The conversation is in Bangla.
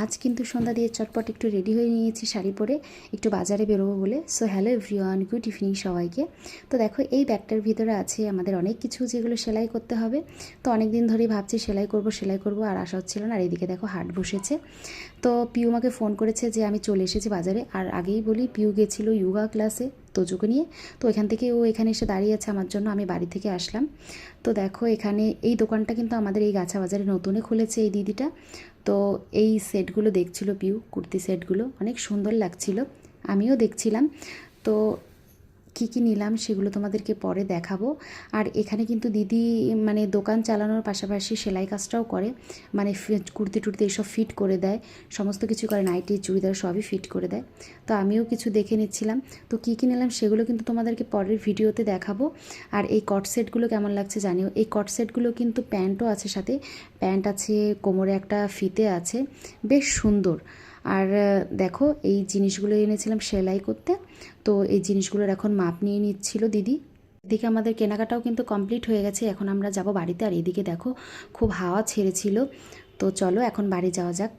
আজ কিন্তু সন্ধ্যা দিয়ে চটপট একটু রেডি হয়ে নিয়েছি শাড়ি পরে একটু বাজারে বেরোবো বলে। So hello everyone, good evening সবাইকে। তো দেখো এই ব্যাগটার ভিতরে আছে আমাদের অনেক কিছু যেগুলো সেলাই করতে হবে। তো অনেক দিন ধরেই ভাবছি সেলাই করব আর আশা হচ্ছিল না। আর এইদিকে দেখো হাট বসেছে। তো পিউ আমাকে ফোন করেছে যে আমি চলে এসেছি বাজারে। আর আগেই বলি পিউ গেছিলো যোগা ক্লাসে তোজোকে নিয়ে। তো এখান থেকে ও এখানে এসে দাঁড়িয়ে আছে আমার জন্য, আমি বাড়ি থেকে আসলাম। তো দেখো এখানে এই দোকানটা কিন্তু আমাদের এই গাছা বাজারে নতুনে খুলেছে এই দিদিটা। তো এই সেটগুলো দেখছিল পিউ, কুর্তি সেটগুলো অনেক সুন্দর লাগছিল, আমিও দেখছিলাম। তো কী কী নিলাম সেগুলো তোমাদেরকে পরে দেখাবো। আর এখানে কিন্তু দিদি মানে দোকান চালানোর পাশাপাশি সেলাই কাজটাও করে, মানে কুর্তি টুর্তি এইসব ফিট করে দেয়, সমস্ত কিছু করে, নাইটি চুড়িদার সবই ফিট করে দেয়। তো আমিও কিছু দেখে নিচ্ছিলাম। তো কী কী নিলাম সেগুলো কিন্তু তোমাদেরকে পরের ভিডিওতে দেখাবো। আর এই কট সেটগুলো কেমন লাগছে জানিও। এই কট সেটগুলো কিন্তু প্যান্টও আছে সাথে, প্যান্ট আছে, কোমরে একটা ফিতে আছে, বেশ সুন্দর। আর দেখো এই জিনিসগুলো এনেছিলাম সেলাই করতে। তো এই জিনিসগুলোর এখন মাপ নিয়ে নিচ্ছিল দিদি। এদিকে আমাদের কেনাকাটাও কিন্তু কমপ্লিট হয়ে গেছে, এখন আমরা যাব বাড়িতে। আর এদিকে দেখো খুব হাওয়া ছেড়েছিল। তো চলো এখন বাড়ি যাওয়া যাক।